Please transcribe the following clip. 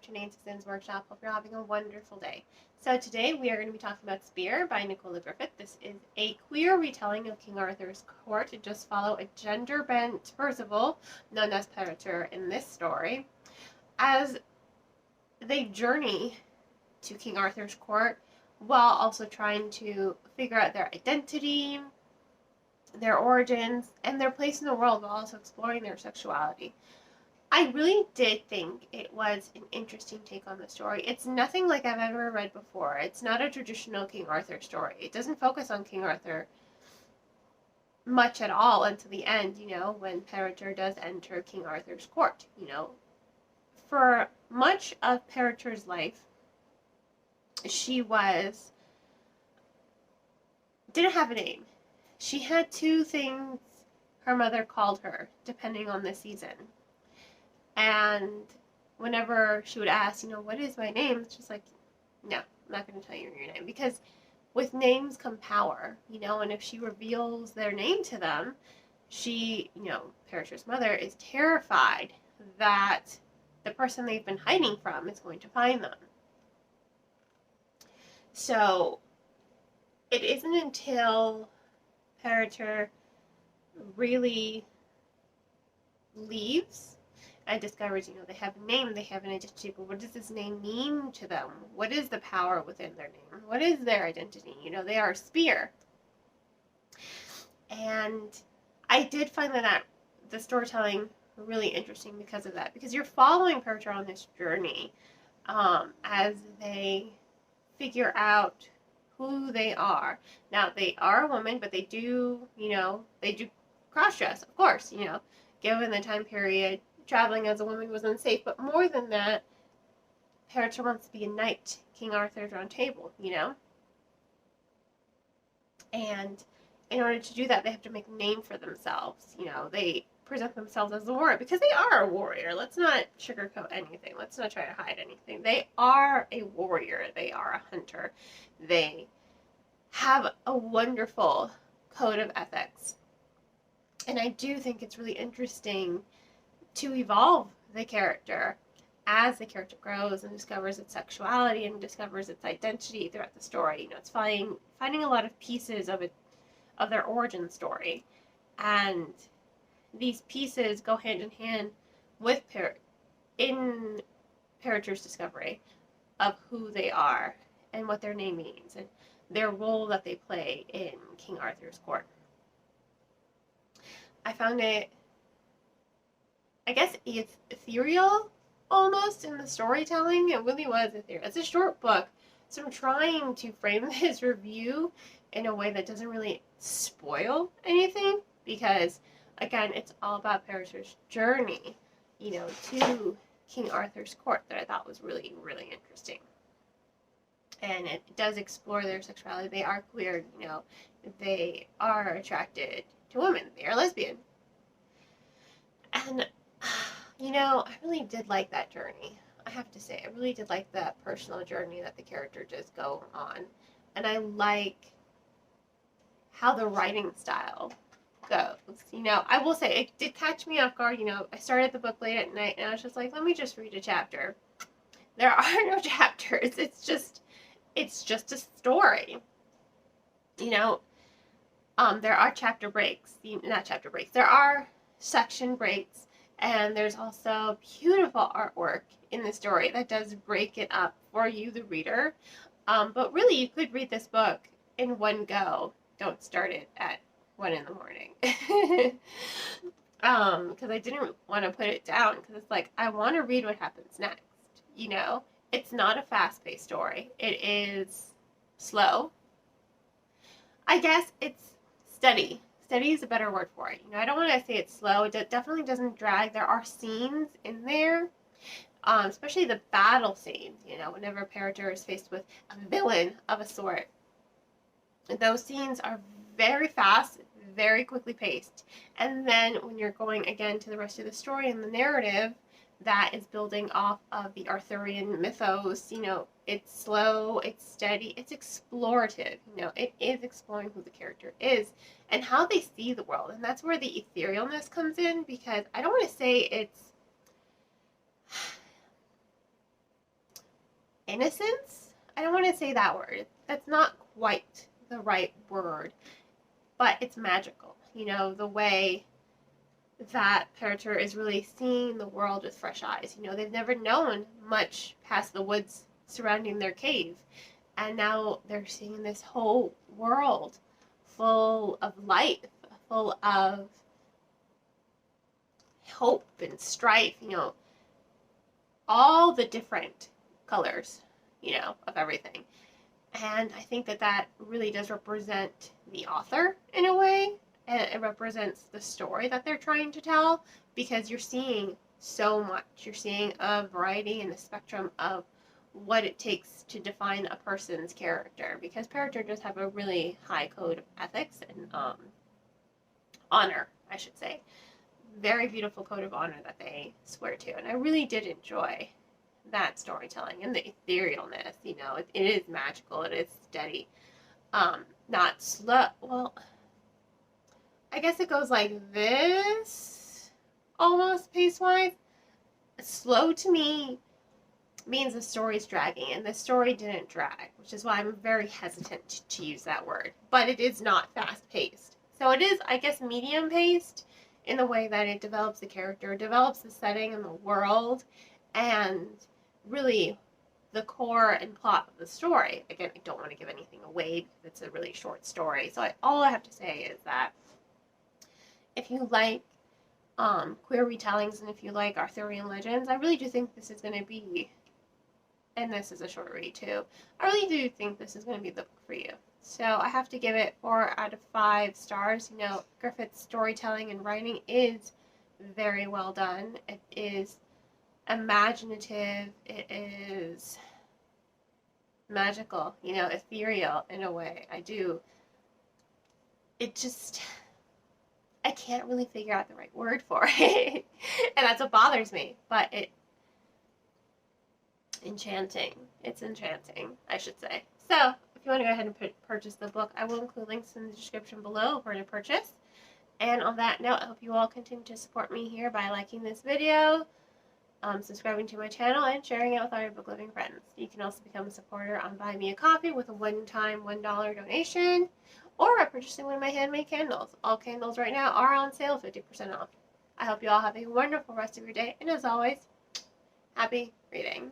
to Nancy's Workshop. Hope you're having a wonderful day. So today we are going to be talking about Spear by Nicola Griffith. This is a queer retelling of King Arthur's court. It just follows a gender-bent Percival, known as Peretur in this story, as they journey to King Arthur's court while also trying to figure out their identity, their origins, and their place in the world while also exploring their sexuality. I really did think it was an interesting take on the story. It's nothing like I've ever read before. It's not a traditional King Arthur story. It doesn't focus on King Arthur much at all until the end, when Peretur does enter King Arthur's court, For much of Peretur's life, she didn't have a name. She had two things her mother called her, depending on the season. And whenever she would ask, what is my name? It's just like, no, I'm not going to tell you your name. Because with names come power, and if she reveals their name to them, she, Peretur's mother, is terrified that the person they've been hiding from is going to find them. So it isn't until Peretur really leaves and discovers, they have a name, they have an identity, but what does this name mean to them? What is the power within their name? What is their identity? They are a spear. And I did find that the storytelling really interesting because of that, because you're following Peretur on this journey as they figure out who they are. Now, they are a woman, but they do cross-dress, of course, given the time period. Traveling as a woman was unsafe, but more than that, Peretur wants to be a knight, King Arthur's Round Table, And in order to do that, they have to make a name for themselves. They present themselves as a warrior because they are a warrior. Let's not sugarcoat anything. Let's not try to hide anything. They are a warrior. They are a hunter. They have a wonderful code of ethics. And I do think it's really interesting to evolve the character as the character grows and discovers its sexuality and discovers its identity throughout the story. It's finding a lot of pieces of their origin story, and these pieces go hand in hand with in Peretur's discovery of who they are and what their name means and their role that they play in King Arthur's court. I found it, I guess, ethereal almost in the storytelling. It really was ethereal. It's a short book, so I'm trying to frame this review in a way that doesn't really spoil anything, because again, it's all about Peretur's journey, to King Arthur's court, that I thought was really, really interesting. And it does explore their sexuality. They are queer, they are attracted to women. They are lesbian. And I really did like that journey. I have to say, I really did like that personal journey that the character does go on. And I like how the writing style goes. I will say, it did catch me off guard. I started the book late at night, and I was just like, let me just read a chapter. There are no chapters. It's just a story. There are chapter breaks. Not chapter breaks. There are section breaks. And there's also beautiful artwork in the story that does break it up for you, the reader. But really, you could read this book in one go. Don't start it at 1 in the morning. Because I didn't want to put it down, because it's like, I want to read what happens next. It's not a fast-paced story. It is slow. I guess it's steady. Steady is a better word for it. I don't want to say it's slow. It definitely doesn't drag. There are scenes in there, especially the battle scenes, whenever Peretur is faced with a villain of a sort. Those scenes are very fast, very quickly paced. And then when you're going again to the rest of the story and the narrative that is building off of the Arthurian mythos, it's slow, it's steady, it's explorative. It is exploring who the character is and how they see the world. And that's where the etherealness comes in, because I don't want to say innocence. I don't want to say that word. That's not quite the right word, but it's magical. You know, the way that Peretur is really seeing the world with fresh eyes. You know, they've never known much past the woods surrounding their cave, and now they're seeing this whole world full of life, full of hope and strife, you know, all the different colors, you know, of everything. And I think that that really does represent the author in a way, and it represents the story that they're trying to tell, because you're seeing so much. You're seeing a variety and a spectrum of what it takes to define a person's character, because Peretur does have a really high code of ethics and honor, I should say. Very beautiful code of honor that they swear to, and I really did enjoy that storytelling and the etherealness. You know, it is magical, it is steady, not slow. Well, I guess it goes like this, almost pace-wise. Slow to me means the story's dragging, and the story didn't drag, which is why I'm very hesitant to use that word. But it is not fast-paced. So it is, I guess, medium-paced in the way that it develops the character, develops the setting and the world, and really the core and plot of the story. Again, I don't want to give anything away because it's a really short story. So all I have to say is that if you like queer retellings and if you like Arthurian legends, I really do think this is going to be, and this is a short read too, I really do think this is going to be the book for you. So I have to give it 4 out of 5 stars. You know, Griffith's storytelling and writing is very well done. It is imaginative. It is magical, you know, ethereal in a way. It just, I can't really figure out the right word for it. And that's what bothers me. But enchanting. It's enchanting, I should say. So, if you want to go ahead and purchase the book, I will include links in the description below for to purchase. And on that note, I hope you all continue to support me here by liking this video, subscribing to my channel, and sharing it with all your book loving friends. You can also become a supporter on Buy Me a Coffee with a one-time $1 donation, or by purchasing one of my handmade candles. All candles right now are on sale, 50% off. I hope you all have a wonderful rest of your day, and as always, happy reading.